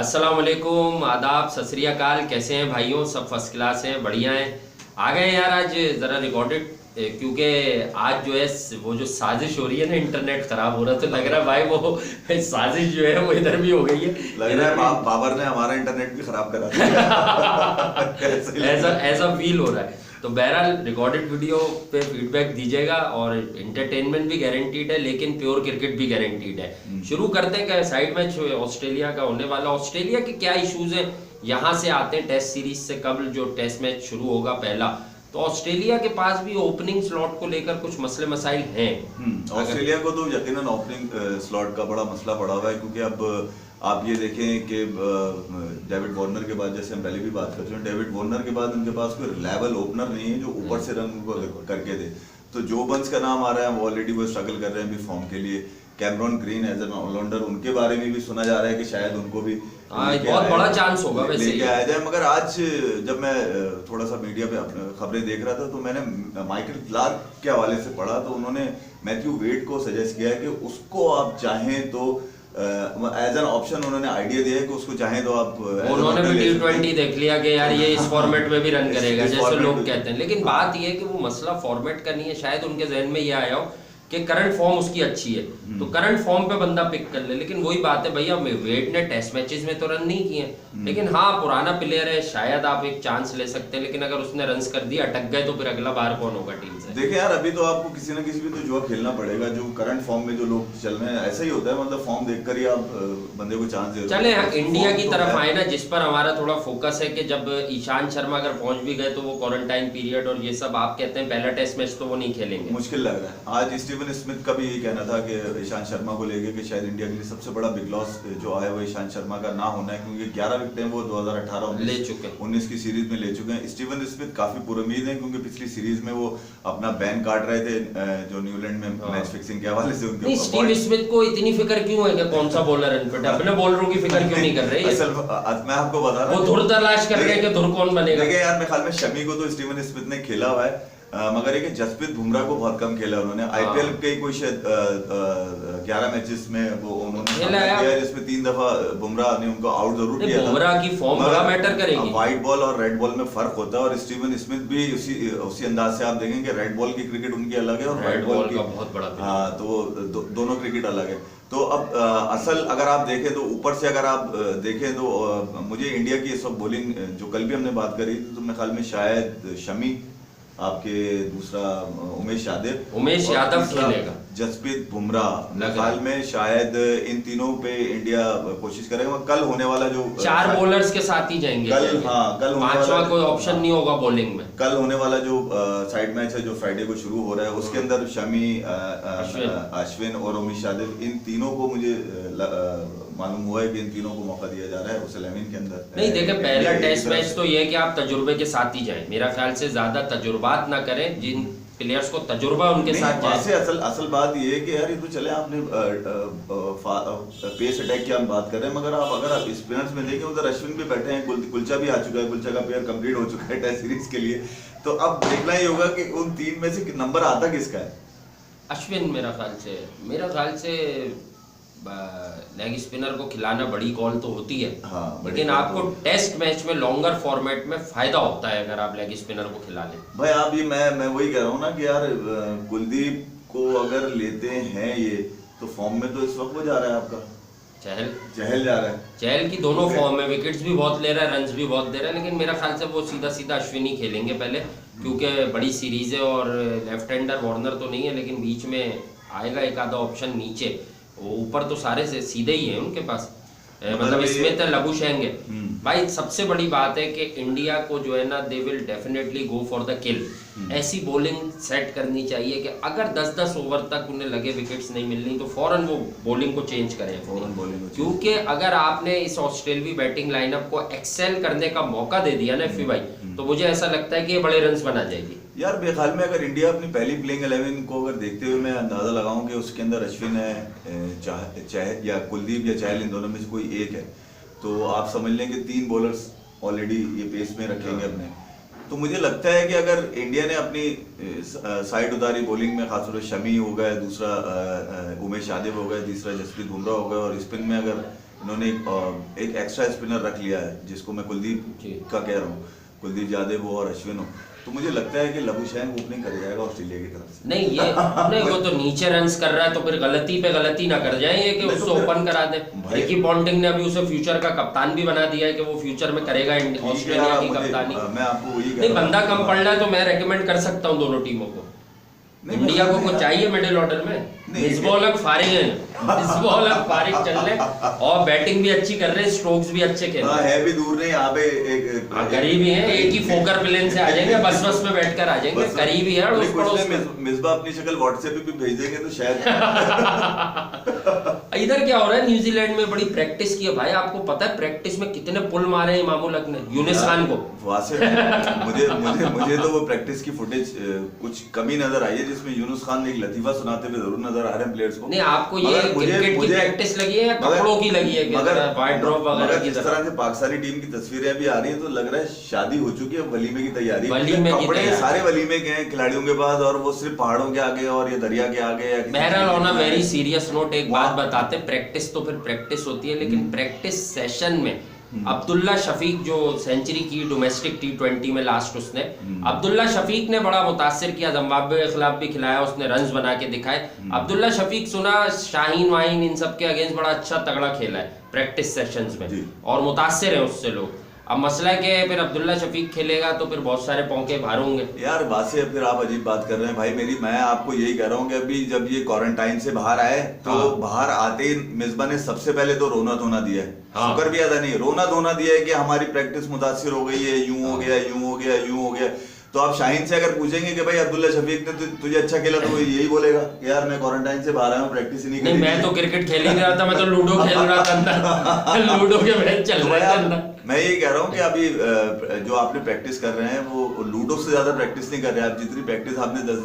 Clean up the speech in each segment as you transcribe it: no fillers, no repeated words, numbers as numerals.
अस्सलाम वालेकुम, आदाब, सत श्री अकाल। कैसे हैं भाइयों? सब फर्स्ट क्लास हैं, बढ़िया हैं। आ गए यार आज ज़रा रिकॉर्डेड, क्योंकि आज जो है वो जो साजिश हो रही है ना, इंटरनेट ख़राब हो रहा है, तो लग रहा है भाई वो साजिश जो है वो इधर भी हो गई है। लग रहा है बाबर ने हमारा इंटरनेट भी खराब करा दिया। ऐसा फील हो रहा है। तो बहरहाल रिकॉर्डेड वीडियो पे फीडबैक दीजिएगा, और एंटरटेनमेंट भी गारंटीड है, लेकिन प्योर क्रिकेट भी गारंटीड है। शुरू करते हैं कि साइड मैच ऑस्ट्रेलिया का होने वाला। ऑस्ट्रेलिया के क्या इश्यूज हैं, यहाँ से आते हैं टेस्ट सीरीज से कबल जो टेस्ट मैच शुरू होगा पहला। तो ऑस्ट्रेलिया के पास भी ओपनिंग स्लॉट को लेकर कुछ मसले मसाइल हैं। ऑस्ट्रेलिया को तो यकीनन ओपनिंग स्लॉट का बड़ा मसला पड़ा हुआ है, क्योंकि अब आप ये देखें कि डेविड वार्नर के बाद, जैसे हम पहले भी बात करते हैं, डेविड वार्नर के बाद उनके पास कोई रिलायबल ओपनर नहीं है जो ऊपर से रन करके दे। तो जो बंस का नाम आ रहा है वो ऑलरेडी वो स्ट्रगल कर रहे हैं अभी फॉर्म के लिए। Cameron Green as an allrounder, उनके बारे में भी सुना जा रहा है कि शायद उनको भी बहुत बड़ा चांस होगा वैसे लेके आया जाए। मगर आज जब मैं थोड़ा सा मीडिया पे खबरें देख रहा था तो मैंने माइकल क्लार्क के हवाले से पढ़ा, तो उन्होंने मैथ्यू वेड को सजेस्ट किया है कि उसको आप चाहें तो एज एन ऑप्शन उन्होंने आइडिया दिया है कि उसको चाहें तो आप। उन्होंने भी T20 देख लिया कि यार ये इस फॉर्मेट में भी रन करेगा जैसे लोग कहते हैं, लेकिन बात ये है कि वो मसला फॉर्मेट का नहीं है। शायद उनके जहन में ये आया हो कि करंट फॉर्म उसकी अच्छी है, तो करंट फॉर्म पे बंदा पिक कर ले। लेकिन वही बात है भैया, वेट ने टेस्ट मैचेस में तो रन नहीं किए, लेकिन हाँ पुराना प्लेयर है, शायद आप एक चांस ले सकते हैं। लेकिन अगर उसने रन्स कर दिया, अटक गए, तो फिर अगला बार कौन होगा टीम से? देखिए यार, अभी तो आपको किसी ना किसी भी तो जुआ खेलना पड़ेगा। जो करंट फॉर्म में जो लोग चल रहे हैं ऐसा ही होता है, मतलब फॉर्म देखकर ही आप बंदे को चांस दे। चले इंडिया की तरफ आए ना, जिस पर हमारा थोड़ा फोकस है कि जब ईशांत शर्मा अगर पहुंच भी गए तो वो क्वारंटाइन पीरियड और ये सब, आप कहते हैं पहला टेस्ट मैच तो वो नहीं खेलेंगे, मुश्किल लग रहा है। आज स्टीवन स्मिथ का भी कहना था कि ईशांत शर्मा को लेके कि शायद इंडिया के लिए सबसे बड़ा बिग लॉस जो आया वो ईशांत शर्मा का ना होना है, क्योंकि 11 विकेटें वो 2018 ले चुके हैं, 19 की सीरीज में ले चुके हैं। स्टीवन स्मिथ काफी पुरुमीद है, क्योंकि पिछली सीरीज में वो अपना बैन काट रहे थे जो न्यूजीलैंड में मैच फिक्सिंग के हवाले से। उनके स्टीव स्मिथ को इतनी फिक्र क्यों है कि कौन सा बॉलर रन पे, अपने बॉलरों की फिक्र क्यों नहीं कर रहे? असल मैं आपको बता रहा हूं, वो धुर तलाश कर रहे हैं कि धुर कौन बनेगा। देखिए यार, मेरे ख्याल में शमी को तो स्टीवन स्मिथ ने खेला हुआ है, मगर एक जसप्रीत बुमराह को बहुत कम खेला उन्होंने। आईपीएल के कोई शायद 11 मैचेस में वो उन्होंने खेला है, जिसमें 3 दफा बुमराह ने उनको आउट जरूर किया था। बुमराह की फॉर्म बड़ा मैटर करेगी। व्हाइट बॉल और रेड बॉल में फर्क होता है, और स्टीवन स्मिथ भी उसी अंदाज से आप देखेंगे। रेड बॉल की क्रिकेट उनकी अलग है और व्हाइट बॉल की बहुत बड़ा। हाँ, तो दोनों क्रिकेट अलग है। तो अब असल अगर आप देखें तो ऊपर से अगर आप देखें तो मुझे इंडिया की इस वक्त बॉलिंग जो कल भी हमने बात करी तो मेरे ख्याल में शायद शमी, आपके दूसरा उमेश यादव खेलेगा, जसप्रीत बुमराह, ख्याल में शायद इन तीनों पे इंडिया कोशिश करेगा। कल होने वाला जो 4 बॉलर्स के साथ ही जाएंगे कल पांचवा कोई ऑप्शन नहीं होगा बॉलिंग में। कल होने वाला जो साइड मैच है जो फ्राइडे को शुरू हो रहा है, उसके अंदर शमी, अश्विन और उमेश यादव, इन तीनों को मुझे मालूम हुआ है कि इन तीनों को मौका दिया जा रहा है उस 11 के अंदर। नहीं देखे, पहला टेस्ट मैच तो ये है कि आप तजुर्बे के साथ ही जाएं। मेरा ख्याल से ज्यादा तजुर्बात ना करें, जिन प्लेयर्स को तजुर्बा उनके साथ जाए। असल बात ये है कि यार ये तो चले आपने पेस अटैक की हम बात कर रहे हैं, मगर अगर आप स्पिनर्स में देखें, उधर अश्विन भी बैठे हैं, कुलचा भी आ चुका है, कुलचा का पेयर कंप्लीट हो चुका है टेस्ट सीरीज के लिए। तो अब देखना ही होगा कि उन 3 में से नंबर आता किसका है। अश्विन मेरा ख्याल से लेग स्पिनर को खिलाना बड़ी कॉल तो होती है, हाँ, लेकिन आपको टेस्ट मैच में लॉन्गर फॉर्मेट में फायदा होता है अगर आप लेग स्पिनर को खिला लें। भाई आप ये मैं वही कह रहा हूँ ना कि यार कुलदीप को अगर लेते हैं ये, तो फॉर्म में तो इस वक्त वो जा रहा है आपका चहल जा रहा है। चहल की दोनों फॉर्म में विकेट्स भी बहुत ले रहा है, रन्स भी बहुत दे रहा है, लेकिन मेरा ख्याल से वो सीधा अश्विन ही खेलेंगे पहले, क्योंकि बड़ी सीरीज है और लेफ्ट हैंडर वार्नर तो नहीं है, लेकिन बीच में आएगा एक आधा ऑप्शन नीचे। वो ऊपर तो सारे से सीधे ही है उनके पास, मतलब स्मिथ लबुशेंग है। भाई सबसे बड़ी बात है कि इंडिया को जो है ना, they will definitely go for the किल। ऐसी बॉलिंग सेट करनी चाहिए कि अगर 10-10 ओवर तक उन्हें लगे विकेट्स नहीं मिलनी तो फौरन वो बॉलिंग को चेंज करें, क्योंकि अगर आपने इस ऑस्ट्रेलियाई बैटिंग लाइनअप को एक्सेल करने का मौका दे दिया ना एफी भाई, तो मुझे ऐसा लगता है कि ये बड़े रन्स बना जाएगी। यार मेरे ख्याल में अगर इंडिया अपनी पहली प्लेइंग 11 को अगर देखते हुए मैं अंदाजा लगाऊं कि उसके अंदर अश्विन है, या कुलदीप या चहल, इन दोनों में से कोई एक है, तो आप समझ लें कि 3 बॉलर्स ऑलरेडी ये पेस में रखेंगे अपने। तो मुझे लगता है कि अगर इंडिया ने अपनी साइड उतारी बॉलिंग में, खासतौर पर शमी हो गया, दूसरा उमेश यादव हो गया, तीसरा जसप्रीत बुमराह हो गया, और स्पिन में अगर इन्होंने एक एक्स्ट्रा स्पिनर रख लिया है जिसको मैं कुलदीप का कह रहा हूँ, कुलदीप यादव हो और अश्विन हो, तो मुझे लगता है कि लबुशैन ओपनिंग कर जाएगा ऑस्ट्रेलिया की तरफ से। नहीं ये नहीं, वो तो नीचे रन्स कर रहा है, तो फिर गलती पे गलती ना कर जाए ये कि नहीं, उसको तो ओपन करा दे। रिकी पॉन्टिंग ने अभी उसे फ्यूचर का कप्तान भी बना दिया है कि वो फ्यूचर में करेगा ऑस्ट्रेलिया की कप्तानी। मैं आपको वही नहीं, बंदा कम पड़ रहा है तो मैं रेकमेंड कर सकता हूँ दोनों टीमों को। इंडिया को कुछ चाहिए मिडिल ऑर्डर में, मिसबॉलर फारिग है, मिसबॉलर फारिग चल रहे और बैटिंग भी अच्छी कर रहे हैं, स्ट्रोक्स भी अच्छे खेल रहे हैं। है भी दूर नहीं, यहाँ पे एक करीब ही है, एक ही फोकर प्लेन से आ जाएंगे, बस में बैठकर आ जाएंगे, करीब ही है अड़ोस पड़ोस में। मिसबा अपनी शक्ल व्हाट्सएप पे भी भेज देंगे तो शायद। इधर क्या हो रहा है, न्यूजीलैंड में बड़ी प्रैक्टिस की है भाई, आपको पता है प्रैक्टिस में कितने पुल मारे हैं इमामुल हक ने यूनिस खान को। मुझे तो वो प्रैक्टिस की फुटेज कुछ कमी नजर आई है जिसमें यूनुस खान ने एक लतीफा सुनाते हुए जरूर नजर आ रहे हैं प्लेयर्स को। नहीं, आपको ये क्रिकेट की प्रैक्टिस लगी है या कपड़ों की लगी है, वाइड ड्रॉप वगैरह की? जिस तरह से पाकिस्तानी टीम की तस्वीरें भी आ रही हैं तो लग रहा है शादी हो चुकी है, वलीमे की तैयारी, कपड़े सारे वलीमे के हैं खिलाड़ियों के पास, और वो सिर्फ पहाड़ों के आगे और ये दरिया के आगे। बहरहाल on a very serious note एक बात बताते, प्रैक्टिस तो फिर प्रैक्टिस होती है, लेकिन प्रैक्टिस सेशन में अब्दुल्ला शफीक जो सेंचुरी की डोमेस्टिक T20 में लास्ट उसने, अब्दुल्ला शफीक ने बड़ा मुतासिर किया, जिम्बाब्वे के खिलाफ भी खिलाया उसने, रन्स बना के दिखाए। अब्दुल्ला शफीक सुना शाहीन वाहीन इन सब के अगेंस्ट बड़ा अच्छा तगड़ा खेला है प्रैक्टिस सेशंस में और मुतासिर है उससे लोग। अब मसला है कि फिर अब्दुल्ला शफीक खेलेगा तो फिर बहुत सारे पौंके बाहर होंगे। यार बात से फिर आप अजीब बात कर रहे हैं भाई, मैं आपको यही कह रहा हूँ कि अभी जब ये क्वारंटाइन से बाहर आए तो बाहर आते ही मिसबा ने सबसे पहले तो रोना धोना दिया है, शुक्र भी अदा नहीं, रोना धोना दिया है कि हमारी प्रैक्टिस मुतासिर हो गई है, यूं हो गया यूं हो गया यूं हो गया। तो आप शाहीन से अगर पूछेंगे कि भाई अब्दुल्ला शफीक ने तुझे अच्छा खेला, तो वो यही बोलेगा कि यार मैं क्वारंटाइन से बाहर आया हूँ, प्रैक्टिस ही नहीं नहीं, मैं तो क्रिकेट खेल ही नहीं रहा था, मैं तो लूडो खेल रहा था अंदर, लूडो के मैच चल रहे थे अंदर। मैं यही कह रहा हूँ कि अभी जो आपने प्रैक्टिस कर रहे हैं वो लूडो से ज्यादा प्रैक्टिस नहीं कर रहे हैं आप। जितनी प्रैक्टिस आपने 10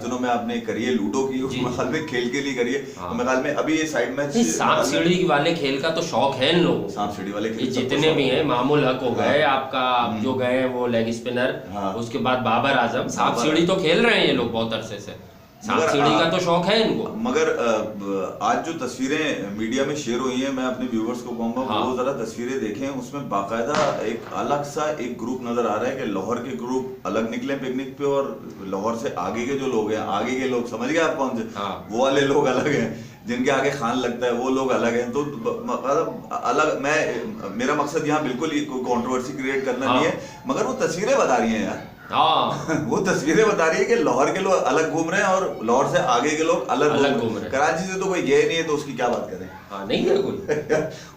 दिनों में आपने करी है लूडो की, उस ख्याल में खेल के लिए करिए। तो मैं ख्याल में अभी ये साइड मैच सांप सीढ़ी वाले खेल का तो शौक है इन लोगों, सांप सीढ़ी वाले खेल जितने भी हैं, मामूल हक हो गए आपका जो गए वो लेग स्पिनर, उसके बाद बाबर आजम, सांप सीढ़ी तो खेल रहे हैं ये लोग बहुत अरसे से, सांप सीढ़ी का तो शौक है इनको। मगर आज जो तस्वीरें मीडिया में शेयर हुई हैं, मैं अपने व्यूवर्स को कहूंगा वो जरा तस्वीरें देखें, उसमें बाकायदा एक अलग सा एक ग्रुप नजर आ रहा है कि लाहौर के ग्रुप अलग निकले पिकनिक पे और लाहौर से आगे के जो लोग हैं, आगे के लोग समझ गए आप कौन से, वो वाले लोग अलग हैं, जिनके आगे खान लगता है वो लोग अलग हैं। तो अलग, मेरा मकसद यहाँ बिल्कुल कोई कंट्रोवर्सी क्रिएट करना नहीं है, मगर वो तस्वीरें बता रही हैं यार, वो तस्वीरें बता रही है कि लाहौर के लोग अलग घूम रहे हैं और लाहौर से आगे के लोग अलग घूम रहे हैं। कराची से तो कोई गए नहीं है तो उसकी क्या बात करें। नहीं है कोई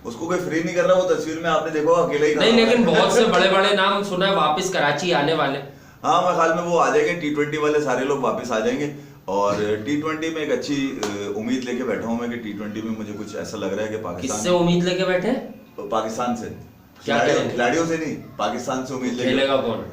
उसको कोई फ्री नहीं कर रहा, वो तस्वीर में आपने देखो अकेले ही नहीं, लेकिन बहुत से बड़े बड़े नाम सुना है वापस कराची आने वाले। हाँ, मैं ख्याल में वो आ जाएंगे, T20 वाले सारे लोग वापस आ जाएंगे। और T20 में एक अच्छी उम्मीद लेके बैठा हूँ मैं कि T20 में मुझे कुछ ऐसा लग रहा है कि पाकिस्तान, किससे उम्मीद लेके बैठे? पाकिस्तान से, खिलाड़ियों से नहीं, पाकिस्तान से उम्मीद खेलेगा कौन?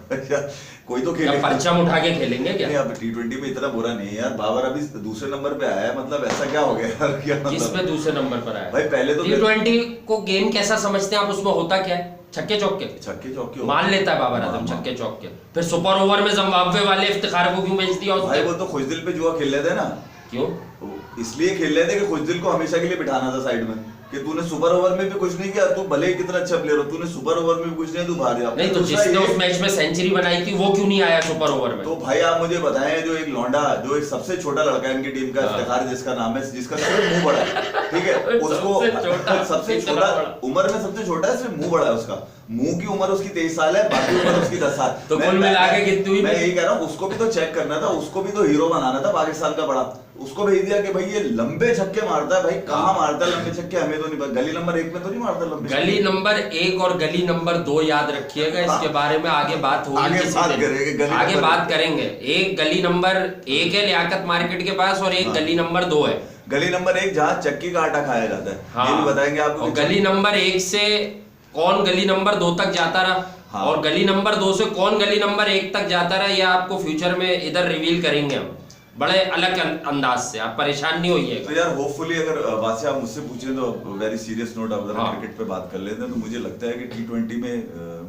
कोई तो खेलेगा, परचम उठा के खेलेंगे क्या? नहीं, अब T20 में इतना बुरा नहीं है यार, बाबर अभी दूसरे नंबर पे आया है, मतलब ऐसा क्या हो गया यार, क्या मतलब? किस पे दूसरे नंबर पर आया भाई? पहले तो T20 को गेम कैसा समझते हैं आप, उसमें होता क्या है? छक्के चौके मान लेता है बाबर आजम, छक्के चौके। फिर सुपर ओवर में जिम्बाब्वे वाले इफ्तिखार को क्यों बेच दिया उसने? भाई वो तो खुशदिल पे जुआ खेल रहे थे ना। क्यों? इसलिए खेल रहे थे कि खुशदिल को हमेशा के लिए बिठाना था साइड में, कि तूने सुपर ओवर में भी कुछ नहीं किया, तू भले ही कितना अच्छा प्लेयर हो, तूने सुपर ओवर में भी कुछ नहीं, तू बाहर जा। नहीं तो जिसने उस मैच में सेंचुरी बनाई थी वो क्यों नहीं आया सुपर ओवर में? तो भाई आप मुझे बताएं, जो एक लौंडा, जो एक सबसे छोटा लड़का है इनकी टीम का, इफ्तिखार जिसका नाम है, जिसका सिर्फ मुंह बड़ा है, ठीक है, उसको सबसे छोटा उम्र में सबसे छोटा है, सिर्फ मुंह बड़ा है उसका, मुंह की उम्र उसकी 23 साल है, बाकी उम्र उसकी 10 साल। तो कुल मिला के कितनी हुई? मैं यही कह रहा हूँ, उसको भी तो चेक करना था, उसको भी तो हीरो बनाना था पाकिस्तान का बड़ा, उसको भेज दिया कि भाई ये लंबे छक्के मारता है। भाई कहाँ मारता है लंबे छक्के, हमें तो नहीं पता, गली नंबर 1 में तो नहीं मारता लंबे, गली नंबर 1 और गली नंबर 2 याद रखिएगा, इसके बारे में आगे बात होगी, आगे बात करेंगे। एक गली नंबर 1 है लियाकत मार्केट के पास और एक गली नंबर 2 है, गली नंबर 1 जहाँ चक्की का आटा खाया जाता है, ये भी बताएंगे आपको। गली नंबर 1 से कौन गली नंबर 2 तक जाता रहा और गली नंबर 2 से कौन गली नंबर 1 तक जाता रहा, यह आपको फ्यूचर में इधर रिवील करेंगे हम बड़े अलग अंदाज से, आप परेशान नहीं होइए। तो यार होपफुली अगर बात से आप मुझसे पूछें तो वेरी सीरियस नोट, आप जरा क्रिकेट पे बात कर लेते हैं, तो मुझे लगता है कि T20 में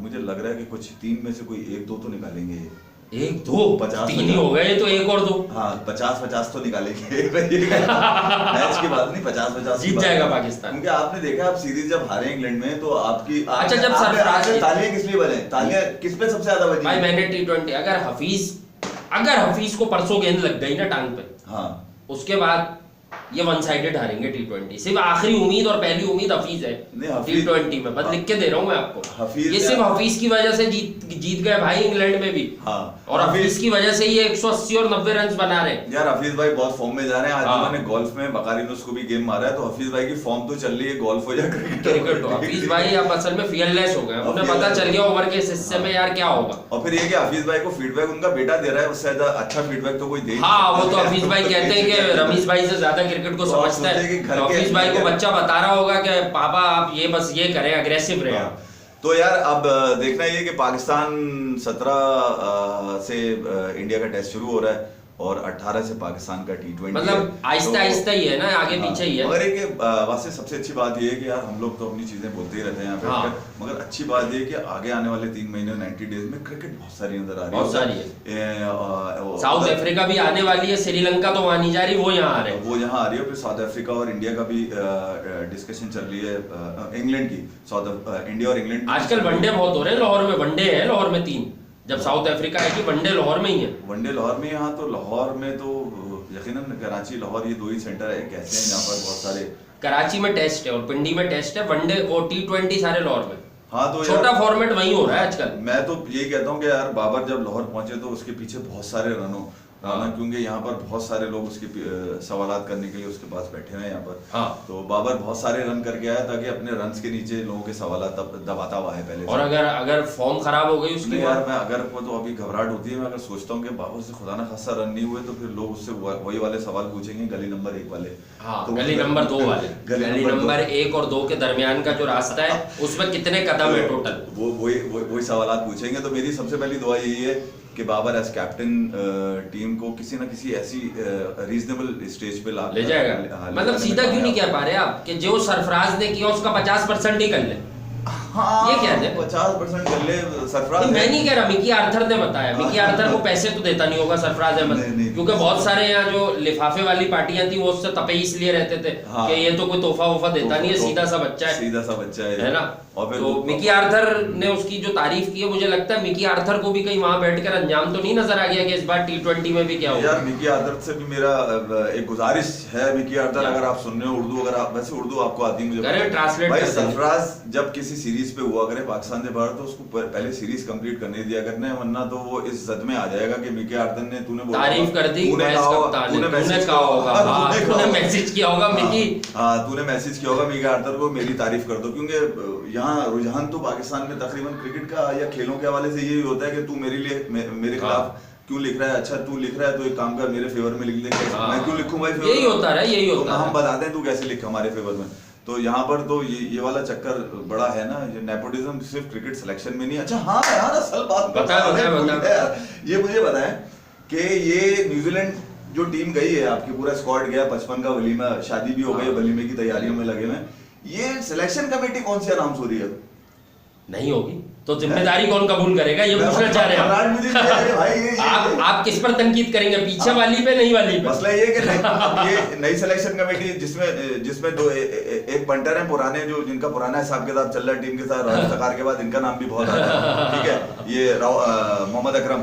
मुझे लग रहा है कि कुछ 3 में से कोई 1-2 तो निकालेंगे ये। 1 2 50 3 ही हो गए तो 1 और 2 हाँ 50-50 तो निकालेंगे मैच की बात नहीं, 50-50 जीत जाएगा पाकिस्तान। क्योंकि आपने देखा आप सीरीज जब हारे इंग्लैंड में तो आपकी अच्छा, जब सरफराज की- तालियां किस लिए बजे, तालियां किस पे सबसे ज्यादा बजी? भाई मैंने T20 अगर हफीज को परसों गेंद लग गई ना टांग पे, हाँ उसके बाद ये वन साइडेड हारेंगे T20। सिर्फ आखिरी उम्मीद और पहली उम्मीद हफीज है नहीं, हफीज- T20 में, बस लिख के दे रहा हूँ मैं आपको। हफीज ये ने- सिर्फ हफीज की वजह से जीत गए भाई इंग्लैंड में भी। हाँ और हफीज की वजह से ये 180 और 90 रन बना रहे हैं। यार हफीज भाई बहुत फॉर्म में जा रहे हैं। आज हाँ। उन्होंने गोल्फ में बकारिनोस को भी गेम मारा है, तो हफीज भाई की फॉर्म तो चल रही है, गोल्फ हो या क्रिकेट हो। हफीज भाई अब असल में फियरलेस हो गए, उन्हें पता चल गया ओवर के इस हिस्से में यार क्या होगा। और फिर ये कि हफीज भाई को फीडबैक उनका बेटा दे रहा है, उससे ज्यादा अच्छा फीडबैक तो कोई दे नहीं हाँ, वो सकता। तो हफीज भाई कहते हैं कि रमीज भाई से ज्यादा क्रिकेट को तो आप समझता सोचिए कि घर है। के- हफीज भाई को बच्चा बता रहा होगा कि पापा आप ये बस ये करें, अग्रेसिव रहे आप। तो यार अब देखना ये कि पाकिस्तान 17 से इंडिया का टेस्ट शुरू हो रहा है और 18 से पाकिस्तान का T20 मतलब आहिस्ता आहिस्ता ही है ना, आगे पीछे ही है। मगर एक वास्ते सबसे अच्छी बात ये है कि यार हम लोग तो अपनी चीजें बोलते ही रहते हैं यहाँ पे हाँ। बैठकर, मगर अच्छी बात ये है कि आगे आने वाले 3 महीने 90 डेज में क्रिकेट बहुत सारी नजर आ रही है। बहुत सारी है साउथ अफ्रीका भी आने वाली है, श्रीलंका तो वहां नहीं जा रही, वो यहाँ आ रहे हैं। वो यहाँ आ रही है। फिर साउथ अफ्रीका और इंडिया का भी डिस्कशन चल रही है, इंग्लैंड की, इंडिया और इंग्लैंड की। आजकल वनडे बहुत हो रहे हैं लाहौर में, वनडे है लाहौर में 3। जब साउथ अफ्रीका है कि वनडे लाहौर में ही है। वनडे लाहौर में, यहाँ तो लाहौर में तो यकीनन कराची लाहौर ये 2 ही सेंटर है कैसे हैं जहाँ पर बहुत सारे। कराची में टेस्ट है और पिंडी में टेस्ट है, वनडे वो T20 सारे लाहौर में। हाँ तो छोटा फॉर्मेट वही हो रहा है आजकल। मैं तो यही कहता हूँ कि यार बाबर जब लाहौर पहुंचे तो उसके पीछे बहुत सारे रन हो, हाँ। क्योंकि यहाँ पर बहुत सारे लोग उसके सवालात करने के लिए उसके पास बैठे हुए हैं यहाँ पर। हाँ। तो बाबर बहुत सारे रन करके आया ताकि अपने रन्स के नीचे लोगों के सवालात दबाता हुआ है पहले और से। अगर फॉर्म खराब हो गई उसकी नहीं यार, मैं अगर वो तो अभी घबराहट होती है, मैं अगर सोचता हूँ कि बाबर से खुदा ना खासा रन नहीं हुए तो फिर लोग उससे वही वाले सवाल पूछेंगे गली नंबर 1 वाले। हाँ, तो गली नंबर 2 वाले, गली नंबर 1 और 2 के दरमियान का जो रास्ता है उसमें कितने कदम है टोटल, वो वही सवालात पूछेंगे। तो मेरी सबसे पहली दुआ यही है कि बाबर एज कैप्टन टीम को किसी ना किसी ऐसी रीजनेबल स्टेज पे ले जाएगा। मतलब सीधा क्यों नहीं कह पा रहे आप कि जो सरफराज ने किया उसका 50% ही कर ले? हाँ, ये क्या है? 50% कर ले सरफराज। मैं नहीं कह रहा, मिकी आर्थर ने बताया। मिकी आर्थर को पैसे तो देता नहीं होगा सरफराज अहमद, नहीं। क्योंकि बहुत सारे यहाँ जो लिफाफे वाली पार्टियां थी वो उससे तपे इसलिए रहते थे हाँ। कि ये तो कोई तोहफा वोफा देता नहीं है, सीधा सा बच्चा है, सीधा सा बच्चा है ना। और फिर तो मिकी आर्थर ने उसकी जो तारीफ की है, मुझे लगता है मिकी आर्थर को भी कहीं वहां बैठकर अंजाम तो नहीं नजर आ गया कि इस बार T20 में भी क्या होगा। यार मिकी आर्थर से भी मेरा एक गुजारिश है। मिकी आर्थर अगर आप सुन रहे हो उर्दू, अगर आप वैसे उर्दू आपको आती है मुझे अरे ट्रांसलेट भाई, कर देंगे। सरफराज जब किसी सीरीज पे हुआ करे पाकिस्तान से बाहर तो उसको पहले सीरीज कंप्लीट करने दिया करना है, वरना तो वो इस जद में आ जाएगा कि मिकी आर्थर ने तूने तारीफ कर दी, तूने कहा होगा, तूने मैसेज किया होगा मिकी, हाँ तूने मैसेज किया होगा मिकी आर्थर को मेरी तारीफ कर दो। क्योंकि यहाँ रुझान तो पाकिस्तान में तकरीबन क्रिकेट का या खेलों के हवाले से यही होता है कि तू मेरे लिए मेरे खिलाफ क्यों लिख रहा है। अच्छा तू लिख रहा है तो एक काम कर मेरे फेवर में लिख दे। मैं क्यों लिखूं भाई फेवर? यही होता है, यही होता है। हम बताते हैं तू कैसे लिख हमारे फेवर में। तो यहाँ पर तो ये वाला चक्कर बड़ा है ना, ये नेपोटिज्म सिर्फ क्रिकेट सिलेक्शन में नहीं। अच्छा हाँ यार, असल बात बता ये मुझे बताएं कि ये न्यूजीलैंड जो टीम गई है, आपकी पूरा स्क्वाड गया 55 का वलीमा, शादी भी हो गई, वलीमे की तैयारियों में लगे हुए, ये सिलेक्शन कमेटी कौन सी अनाउंस हो रही है? नहीं होगी तो जिम्मेदारी कौन कबूल करेगा, ये पूछना चाह रहे हैं आप किस पर तनकीद करेंगे, पीछे वाली पे नहीं वाली पे? मसला ये कि ये नई सिलेक्शन कमेटी जिसमें दो एक पंटर है पुराने, जो जिनका पुराना हिसाब किताब चल रहा है टीम के साथ, राजेश तकार के बाद इनका नाम भी बहुत आता है, ठीक है, ये मोहम्मद अकरम,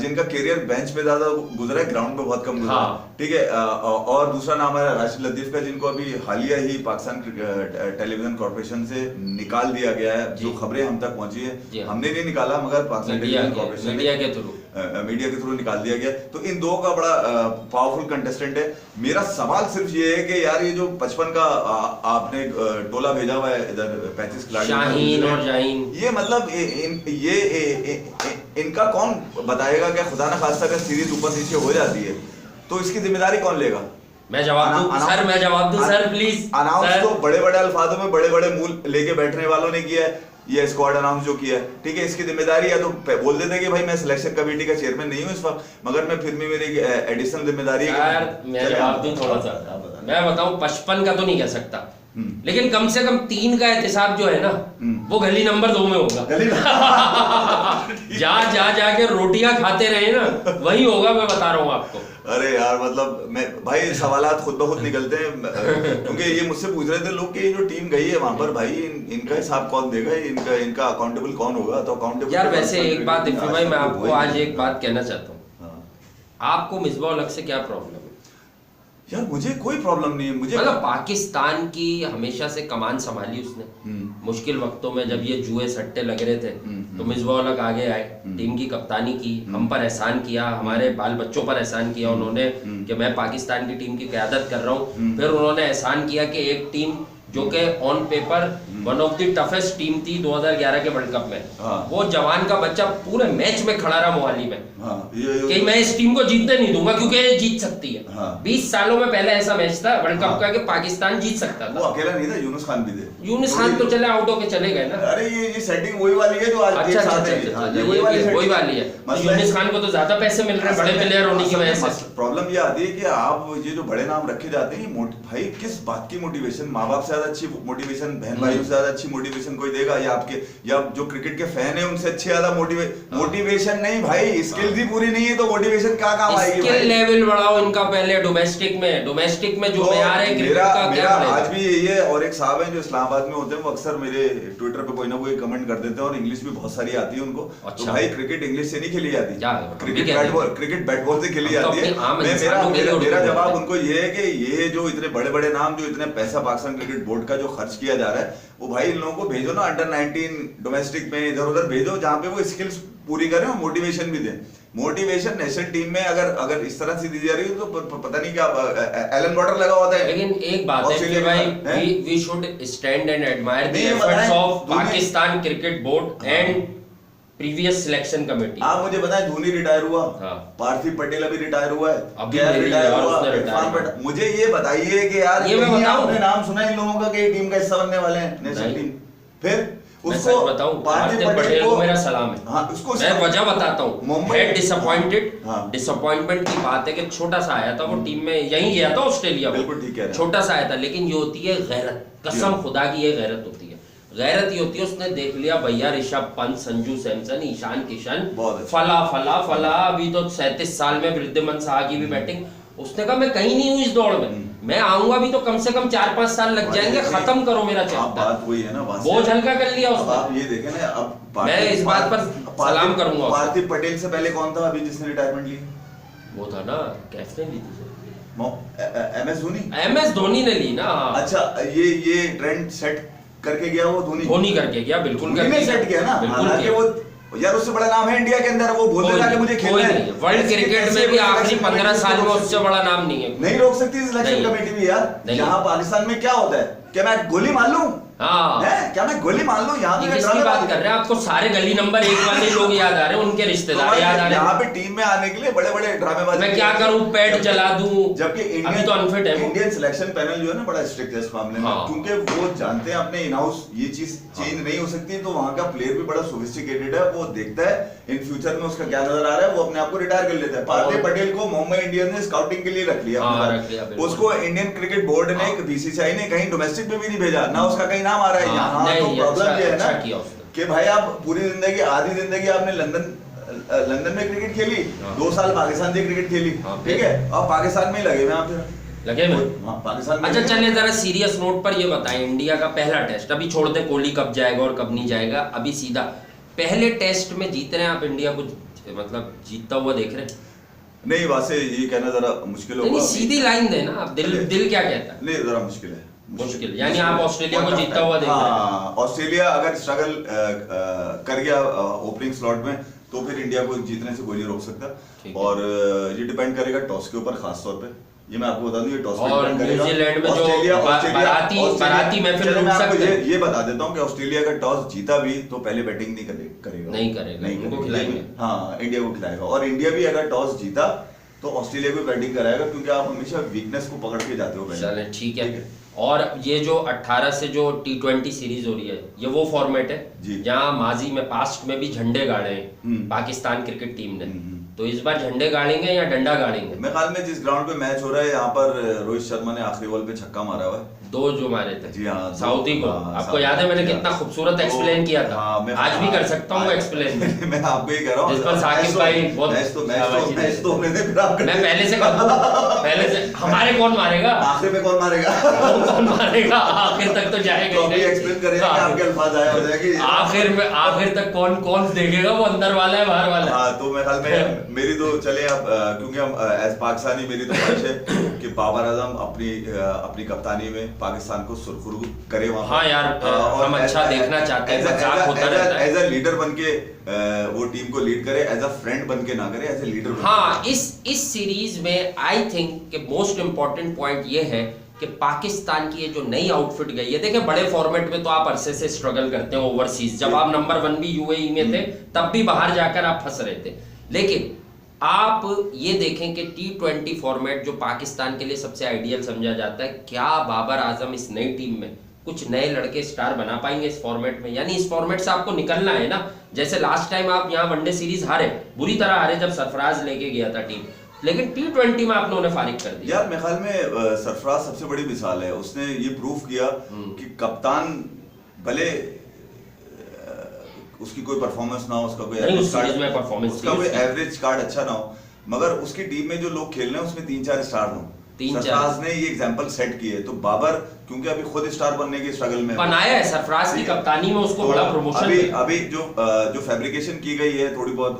जिनका कैरियर बेंच पे ज्यादा गुजरा है, ग्राउंड पे बहुत कम गुजरा, ठीक है। और दूसरा नाम है राशिद लतीफ का, जिनको अभी हालिया ही पाकिस्तान टेलीविजन कॉर्पोरेशन से निकाल दिया गया है। जो खबरें हम तक पहुंची है, हमने नहीं निकाला मगर पाकिस्तान टेलीविजन कॉर्पोरेशन मीडिया के थ्रू निकाल दिया गया। तो इन दो का बड़ा पावरफुल कंटेस्टेंट है। मेरा सवाल सिर्फ ये है कि यार ये जो 55 का आपने टोला भेजा हुआ है इधर 35 खिलाड़ी, शाहीन और जाहीन, ये मतलब इनका कौन बताएगा कि खुदा न खास्ता अगर सीरीज ऊपर नीचे हो जाती है तो इसकी जिम्मेदारी कौन लेगा? मैं जवाब दूं सर प्लीज। अनाउंस तो बड़े बड़े अल्फाजों में बड़े बड़े मूल लेके बैठने वालों ने किया है, ये स्क्वाड अनाउंस जो किया है, ठीक है। इसकी जिम्मेदारी या तो बोल देते कि भाई मैं सिलेक्शन कमेटी का चेयरमैन नहीं हूं इस वक्त, मगर मैं फिर भी मेरी एडिशनल जिम्मेदारी है। यार मैं जवाब दूं थोड़ा सा, मैं बताऊं 55 का तो नहीं कह सकता, लेकिन कम से कम 3 का एहतिसाब जो है ना वो गली नंबर 2 में होगा। जहाँ जाके रोटियां खाते रहे ना वही होगा, मैं बता रहा हूँ आपको। अरे यार मतलब मैं भाई सवालात खुद ब खुद निकलते हैं, क्योंकि ये मुझसे पूछ रहे थे लोग कि ये जो टीम गई है वहां पर भाई इनका हिसाब कौन देगा, इनका अकाउंटेबल कौन होगा? तो अकाउंटेबल यार वैसे एक बात इफ़ी भाई मैं आपको आज एक बात कहना चाहता हूँ। आपको मिसबाह उल हक से क्या प्रॉब्लम है? यार मुझे कोई प्रॉब्लम नहीं है, मुझे मतलब पाकिस्तान की हमेशा से कमान संभाली उसने। मुश्किल वक्तों में जब ये जुए सट्टे लग रहे थे तो मिसबाह उल हक आगे आए, टीम की कप्तानी की, हम पर एहसान किया, हमारे बाल बच्चों पर एहसान किया उन्होंने कि मैं पाकिस्तान की टीम की क़यादत कर रहा हूँ। फिर उन्होंने एहसान किया कि एक टीम जो कि on paper one of the toughest team थी 2011 के वर्ल्ड कप में, वो जवान का बच्चा पूरे मैच में खड़ा रहा मोहाली में कि मैं इस टीम को जीतने नहीं दूंगा क्योंकि ये जीत सकती है। 20 सालों में पहले ऐसा मैच था वर्ल्ड कप का कि पाकिस्तान जीत सकता था। वो अकेला नहीं था, यूनुस खान भी थे। यूनुस खान तो चले आउट होके चले गए ना। अरे ये सेटिंग वही वाली है जो आज के साथ है, वही वाली है। यूनुस खान को तो ज्यादा पैसे मिल रहे हैं बड़े प्लेयर होने की वजह से। प्रॉब्लम ये आती है कि आप ये जो बड़े नाम रखे जाते हैं, भाई किस बात की मोटिवेशन? माँ बाप से अच्छी मोटिवेशन, बहन भाइयों से ज्यादा अच्छी मोटिवेशन कोई देगा? या आपके या जो क्रिकेट के फैन है उनसे अच्छी ज्यादा मोटिवेशन नहीं भाई, स्किल्स ही पूरी नहीं है तो मोटिवेशन क्या काम आएगी? स्किल लेवल बढ़ाओ इनका पहले डोमेस्टिक में जो मेयार है क्रिकेट का क्या आज भी यही है। और एक साहब है जो इस्लामाबाद में होते हैं, वो अक्सर मेरे ट्विटर पे कोई ना कोई कमेंट कर देते हैं और इंग्लिश भी बहुत सारी आती है उनको। तो भाई क्रिकेट इंग्लिश से नहीं खेली जाती, क्रिकेट बैट बॉल से खेली जाती है। मेरा जवाब उनको ये है कि ये जो इतने बड़े बड़े नाम, जो इतने पैसा पाकिस्तान क्रिकेट बोर्ड का जो खर्च किया जा रहा है, वो भाई इन लोगों को भेजो ना अंडर 19 डोमेस्टिक में, इधर उधर भेजो जहाँ पे वो स्किल्स पूरी करें और मोटिवेशन भी दें। मोटिवेशन नेशनल टीम में अगर इस तरह से दी जा रही है तो पता नहीं क्या एलन वॉटर लगा होता है। लेकिन एक बात है कि भाई we should stand and admire the efforts of Pakistan cricket board and previous selection committee. आप मुझे बताएं, धोनी रिटायर हुआ, पार्थिव पटेल अभी रिटायर हुआ है, रिटायर हुआ। मुझे ये बताइए कि यार आपने नाम सुना इन लोगों का कि टीम का हिस्सा बनने वाले हैं नेशनल टीम? फिर उसको बताऊं, पार्थिव पटेल को मेरा सलाम है। हाँ, उसको मैं वजह बताता हूँ। डिसअपॉइंटमेंट की बात है कि छोटा सा आया था वो टीम में, यहीं गया था ऑस्ट्रेलिया, बिल्कुल ठीक है, छोटा सा आया था। लेकिन ये होती है गैरत, कसम खुदा की ये गैरत होती है। गैरत ये होती है उसने देख लिया भैया ऋषभ पंत, संजू सैमसन, ईशान किशन, फला अभी तो 37 साल में वृद्धिमान साहा की भी बैटिंग। उसने कहा मैं कहीं नहीं हूँ इस दौड़ में, मैं आऊंगा भी तो कम से कम 4-5 साल लग जाएंगे, खत्म करो मेरा चैप्टर। बात वही है ना, बोझ हल्का कर लिया उसने। आप ये देखें ना, अब मैं इस बात पर सलाम करूंगा। पार्थिव पटेल से पहले कौन था अभी जिसने रिटायरमेंट ली? वो था ना, कैप्टन ली थी एम एस धोनी ने ली ना। अच्छा, ये ट्रेंड सेट करके गया, वो धोनी करके गया, बिल्कुल सेट किया ना। हालांकि वो यार उससे बड़ा नाम है इंडिया के अंदर, वो बोल देगा कि मुझे खेलना है। वर्ल्ड क्रिकेट में भी आखिरी 15 साल में उससे बड़ा नाम नहीं है। नहीं रोक सकती सिलेक्शन कमेटी भी यार। यहाँ पाकिस्तान में क्या होता है, क्या मैं गोली मार लूं? क्या मैं गोली मार लूं? यहाँ पे किसकी बात कर रहे हैं? आपको सारे गली नंबर 1 वाले लोग याद आ रहे हैं, उनके रिश्तेदार याद आ रहे हैं। यहाँ पे टीम में आने के लिए बड़े बड़े ड्रामेबाज। मैं क्या करूं, पैड जला दूं? जबकि इंडियन सिलेक्शन पैनल जो है ना बड़ा स्ट्रिक्ट है इस मामले में, क्योंकि वो जानते हैं अपने इन हाउस ये चीज चेंज नहीं हो सकती। तो वहाँ का प्लेयर भी बड़ा सोफिस्टिकेटेड है, वो देखता है इन फ्यूचर में उसका क्या नजर आ रहा है, वो अपने आप को रिटायर कर लेता है। पार्थिव पटेल को मुंबई इंडियंस ने स्काउटिंग के लिए रख लिया, उसको इंडियन क्रिकेट बोर्ड ने, बीसीसीआई ने कहीं डोमेस्टिक में भी नहीं भेजा ना, उसका कहीं नाम आ रहा है यहाँ। तो प्रॉब्लम ये है ना कि भाई आप पूरी जिंदगी, आधी जिंदगी आपने लंदन में क्रिकेट खेली, 2 साल पाकिस्तान से क्रिकेट खेली, ठीक है, अब पाकिस्तान में ही लगे हुए आप लगे हुए पाकिस्तान में। अच्छा चलिए जरा सीरियस नोट पर ये बताएं, इंडिया का पहला टेस्ट, अभी छोड़ दें कोहली कब जाएगा और कब नहीं जाएगा, अभी सीधा पहले टेस्ट में जीत रहे हैं आप, इंडिया को मतलब जीतता हुआ देख रहे हैं? नहीं, वैसे ये कहना जरा मुश्किल होगा। नहीं, सीधी लाइन देना, आप दिल क्या कहता है? नहीं, जरा मुश्किल है। यानी आप ऑस्ट्रेलिया को जीतता हुआ देख रहे हैं? हाँ, ऑस्ट्रेलिया अगर स्ट्रगल कर गया ओपनिंग स्लॉट में तो फिर इंडिया को जीतने से कोई नहीं रोक सकता। और ये डिपेंड करेगा टॉस के ऊपर, खास तौर पे ये मैं आपको बता दूं, ये टॉस पे डिपेंड करेगा। न्यूजीलैंड में जो बाराती महफिल लूट सकते हैं। ये बता देता हूं कि ऑस्ट्रेलिया का टॉस जीता भी तो पहले बैटिंग नहीं करेगा, उनको खिलाएंगे। हाँ, इंडिया को खिलाएगा। और इंडिया भी अगर टॉस जीता तो ऑस्ट्रेलिया को बैटिंग कराएगा, क्योंकि आप हमेशा वीकनेस को पकड़ के जाते हो। चलें ठीक है। और ये जो 18 से जो T20 सीरीज हो रही है, ये वो फॉर्मेट है जहां माजी में, पास्ट में भी झंडे गाड़े हैं पाकिस्तान क्रिकेट टीम ने। तो इस बार झंडे गाड़ेंगे या डंडा गाड़ेंगे? मेरे ख्याल में जिस ग्राउंड पे मैच हो रहा है यहाँ पर रोहित शर्मा ने आखिरी बॉल पे छक्का मारा हुआ है। 2 जो मारे थे जी हाँ, साउथी को। हाँ, आपको याद है मैंने कितना खूबसूरत एक्सप्लेन किया था? आज भी कर सकता हूँ एक्सप्लेन। मैं आपको ये कह रहा हूँ, जिस पर साकिब भाई बहुत मैच तो होने दे, फिर आप मैं पहले से कर दूं, पहले से हमारे कौन मारेगा, आखिर में कौन मारेगा? कौन मारेगा, आखिर तक तो जाएगा तो अभी एक्सप्लेन करेंगे कि आपके अल्फाज आए हो जाएंगे आखिर तक कौन देखेगा, वो अंदर वाला है बाहर वाला है। हाँ, तो मेरे ख्याल में मेरी तो चले अब, क्योंकि हम एज पाकिस्तानी मेरी तो ख्वाहिश है कि बाबर आजम अपनी कप्तानी में पाकिस्तान को सुरखरू करे वहाँ। हाँ यार, हम अच्छा देखना चाहते हैं, मजाक होता रहता है। एज अ लीडर बन के वो टीम को लीड करे, एज अ फ्रेंड बन के ना करे, एज अ लीडर। हाँ, इस सीरीज में आई थिंक कि मोस्ट इंपॉर्टेंट पॉइंट ये है कि पाकिस्तान की ये जो नई आउटफिट गई है, देखिए बड़े फॉर्मेट में तो आप अरसे से स्ट्रगल करते हैं ओवरसीज, जब आप नंबर 1 भी यूएई में थे तब भी बाहर जाकर आप फंस रहे थे, लेकिन आप ये देखें कि T20 फॉर्मेट जो पाकिस्तान के लिए सबसे आइडियल समझा जाता है, क्या बाबर आजम इस नई टीम में कुछ नए लड़के स्टार बना पाएंगे इस फॉर्मेट में? यानी इस फॉर्मेट से आपको निकलना है ना, जैसे लास्ट टाइम आप यहाँ वनडे सीरीज हारे, बुरी तरह हारे जब सरफराज लेके गया था टीम, लेकिन T20 में आपने उन्हें फारिग कर दिया। यार मेरे ख्याल में सरफराज सबसे बड़ी मिसाल है, उसने ये प्रूव किया कि कप्तान भले उसकी कोई परफॉर्मेंस ना हो, उसका कोई एवरेज कार्ड अच्छा ना हो, मगर उसकी टीम में जो लोग खेल रहे हैं उसमें 3-4 स्टार हो। सरफराज ने ये एग्जांपल सेट की है, तो बाबर क्योंकि अभी खुद स्टार बनने के स्ट्रगल में बनाया है, सरफराज की कप्तानी में उसको बड़ा प्रमोशन। अभी जो फैब्रिकेशन की गई है थोड़ी बहुत,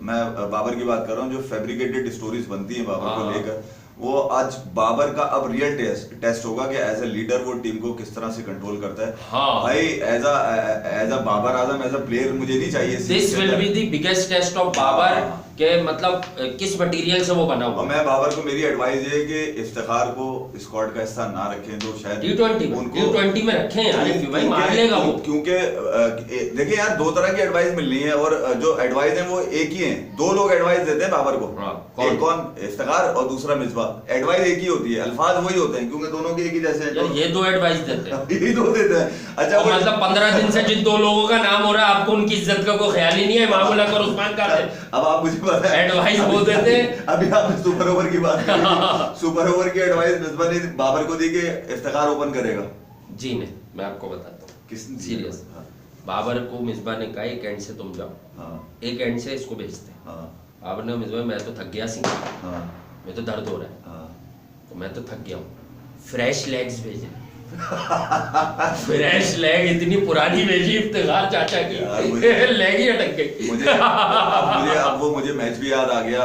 मैं बाबर की बात कर रहा हूँ, जो फैब्रिकेटेड स्टोरीज बनती है बाबर को लेकर, वो आज बाबर का अब रियल टेस्ट होगा कि एज अ लीडर वो टीम को किस तरह से कंट्रोल करता है। हाँ। भाई as a Babar Azam as a player मुझे नहीं चाहिए। This will be the biggest test of Babar के मतलब किस मटेरियल से वो बना हुआ। मैं बाबर को मेरी एडवाइस है कि इफ्तिखार को स्क्वाड का हिस्सा ना रखें, तो शायद T20 में रखें यार, भाई मार लेगा वो। क्योंकि देखिए यार, 2 तरह की एडवाइस मिलनी है, और जो एडवाइस है वो एक ही है। 2 लोग एडवाइस देते हैं बाबर को, एक कौन, इफ्तिखार, और दूसरा मिसबा। एडवाइस एक ही होती है, अल्फाज वही होते हैं, क्योंकि दोनों के एक ही जैसे हैं। ये 2 एडवाइस देते हैं, यही 2 देते हैं। अच्छा, मतलब 15 दिन से जिन 2 लोगों का नाम हो रहा है, आपको उनकी इज्जत का कोई ख्याल ही नहीं है। मामूल और उस्मान का अब आप मुझे पता है एडवाइस वो देते हैं। अभी आपने सुपर ओवर की बात की, सुपर ओवर की एडवाइस मिसबा ने बाबर को दी कि इफ्तिखार ओपन करेगा। जी नहीं, मैं आपको बताता हूँ, किसने सीरियस। बाबर को मिसबा ने कहा एक एंड से तुम जाओ, एक एंड से इसको भेजते। बाबर ने मिसबा, मैं तो थक गया सी, मैं तो दर्द हो रहा है, तो मैं तो थक गया हूँ, फ्रेश लेग्स भेजे। फ्रेश लेग इतनी पुरानी भेजी इफ्तिखार चाचा की, लेग ही अटक गई। मुझे मैच भी याद आ गया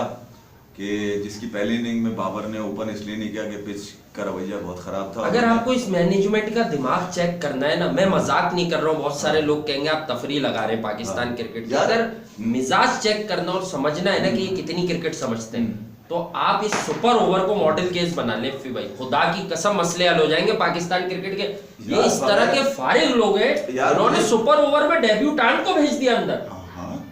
कि जिसकी पहली इनिंग में बाबर ने ओपन इसलिए नहीं किया कि पिच का रवैया बहुत खराब था। अगर आपको इस मैनेजमेंट का दिमाग चेक करना है ना, मैं मजाक नहीं कर रहा हूँ, बहुत सारे लोग कहेंगे आप तफरी लगा रहे हैं पाकिस्तान क्रिकेट की। अगर मिजाज चेक करना और समझना है ना कि ये कितनी क्रिकेट समझते हैं, तो आप इस सुपर ओवर को मॉडल केस बना ले भाई, खुदा की कसम मसले हल हो जाएंगे पाकिस्तान क्रिकेट के। ये इस तरह के फारिग लोग हैं, इन्होंने सुपर ओवर में डेब्यूटेंट को भेज दिया अंदर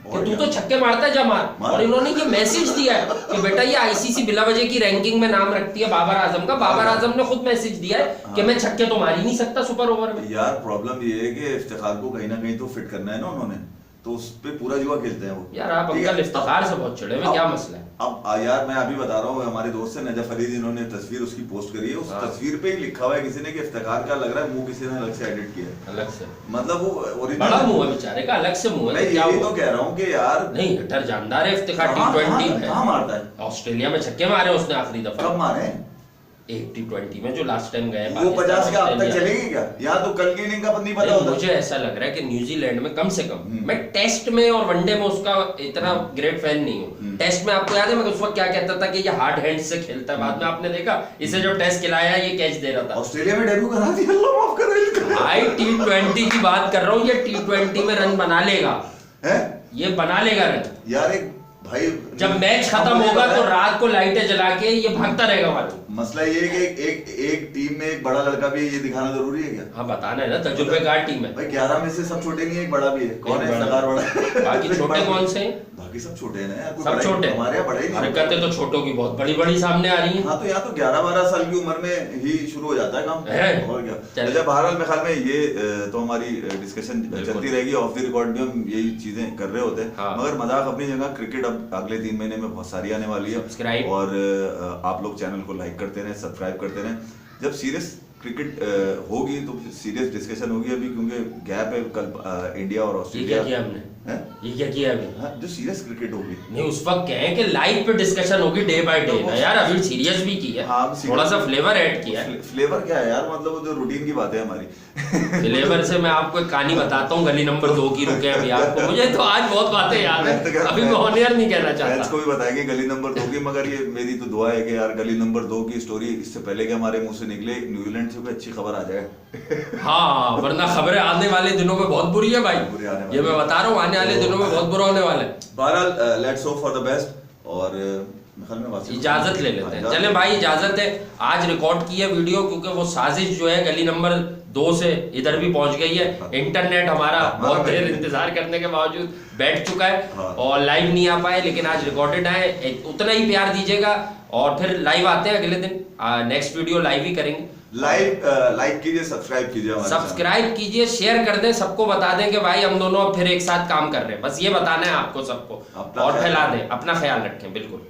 कि तू तो छक्के मारता है, जा मार। और इन्होंने ये मैसेज दिया है कि बेटा ये आईसीसी बिला वजह की रैंकिंग में नाम रखती है बाबर आजम का। बाबर आजम ने खुद मैसेज दिया है कि मैं छक्के तो मार ही नहीं सकता सुपर ओवर में। यार प्रॉब्लम ये है कि इफ्तिखार को कहीं ना कहीं तो फिट करना है ना उन्होंने, तो उस पे पूरा जुआ खेलते हैं वो। यार आप अंकल इफ्तिखार से बहुत चिढ़े हुए, क्या मसला है? अब यार मैं अभी बता रहा हूँ, हमारे दोस्त है नजफ अली, जिन्होंने तस्वीर उसकी पोस्ट करी है, उस तस्वीर पे ही लिखा हुआ है किसी ने कि इफ्तिखार का लग रहा है मुंह किसी ने अलग से एडिट किया है, अलग से, मतलब वो ओरिजिनल बड़ा मुंह है बेचारे का, अलग से मुंह है। मैं यही तो कह रहा हूँ कि यार नहीं, हिटर जानदार है इफ्तिखार, T20 में कहाँ मारता है, ऑस्ट्रेलिया में छक्के मारे उसने आखिरी दफा। कब मारे? एक T20 में जो लास्ट टाइम गए, वो 50 का अब तक चलेगी क्या? यहाँ तो कल की इनिंग का नहीं पता होता। मुझे ऐसा लग रहा है कि न्यूजीलैंड में कम से कम, मैं टेस्ट में और वनडे में उसका इतना ग्रेट फैन नहीं हूँ। टेस्ट में आपको याद है मैं उस वक्त क्या कहता था कि ये हार्ड हैंड से खेलता है, बाद में आपने देखा इसे जो टेस्ट खिलाया ये कैच दे रहा था। ऑस्ट्रेलिया में डेब्यू करा दिया, अल्लाह माफ करे। भाई T20 की बात कर रहा हूँ, ये T20 में रन बना लेगा, ये बना लेगा रन। यार एक भाई जब मैच खत्म होगा तो रात को लाइटें जला के ये भागता रहेगा मालूम। मसला ये है कि एक टीम में एक बड़ा लड़का भी है, ये दिखाना जरूरी है क्या? हाँ बताना है ना, तजुर्बेकार टीम है भाई। 11 में से सब छोटे नहीं है, एक बड़ा भी है। कौन है सरदार बड़ा? बाकी छोटे कौन से? बाकी सब छोटे हैं ना यार, कोई सब बड़ा ही- छोटे, हमारे यहाँ बड़े ही नहीं हरकतें तो छोटों की बहुत बड़ी बड़ी सामने आ रही हैं। हाँ तो यहाँ तो 11-12 साल की उम्र में ही शुरू हो जाता है काम है। और क्या। चलिए। अच्छा बहरहाल मेरे ख्याल में ये तो हमारी डिस्कशन चलती रहेगी, ऑफ द रिकॉर्ड भी हम यही चीजें कर रहे होते हैं। हाँ। मगर मजाक अपनी जगह, क्रिकेट अब अगले 3 महीने में बहुत सारी आने वाली है। सब्सक्राइब। और आप लोग चैनल को लाइक करते रहें, सब्सक्राइब करते रहें। जब सीरियस क्रिकेट होगी तो सीरियस डिस्कशन होगी अभी, क्योंकि गैप है कल इंडिया और ये ऑस्ट्रेलिया। क्या किया हमने, हैं? ये क्या किया अभी? हाँ, जो सीरियस क्रिकेट होगी नहीं उस वक्त कहें कि लाइव पे डिस्कशन होगी डे बाय डे ना यार, अभी सीरियस भी की है, हाँ, थोड़ा सा फ्लेवर ऐड किया है। फ्लेवर क्या है यार, मतलब वो जो रूटीन की बात है हमारी। फ्लेवर से मैं आपको एक कहानी बताता हूँ, गली नंबर 2 की, रुके अभी आपको, मुझे तो आज बहुत बातें याद है, अभी मैं ऑन एयर नहीं कहना फैंस चाहता। को भी बताएंगे गली नंबर 2 की, मगर ये मेरी तो दुआ है कि यार गली नंबर 2 की स्टोरी इससे पहले कि हमारे मुंह से निकले न्यूजीलैंड से कोई अच्छी खबर आ जाए। हाँ वरना खबरें आने वाले दिनों में बहुत बुरी है भाई, बुरी आने वाली ये मैं बता रहा हूँ, आने वाले दिनों में बहुत बुरा होने वाला है। बहरहाल let's hope for the best. और मेरे ख्याल में वासिफ इजाजत ले लेते हैं, हाँ, चलें भाई इजाजत है। आज रिकॉर्ड की है वीडियो, क्योंकि वो साजिश जो है गली नंबर 2 से इधर भी पहुंच गई है। इंटरनेट हमारा बहुत देर इंतजार करने के बावजूद बैठ चुका है हाँ। और लाइव नहीं आ पाए, लेकिन आज रिकॉर्डेड है, उतना ही प्यार दीजिएगा और फिर लाइव आते हैं अगले दिन, नेक्स्ट वीडियो लाइव ही करेंगे। लाइक कीजिए, सब्सक्राइब कीजिए, हमारे सब्सक्राइब कीजिए, शेयर कर दें, सबको बता दें कि भाई हम दोनों अब फिर एक साथ काम कर रहे हैं, बस ये बताना है आपको सबको, अपना और ख्याल फैला दें, अपना ख्याल रखें, बिल्कुल।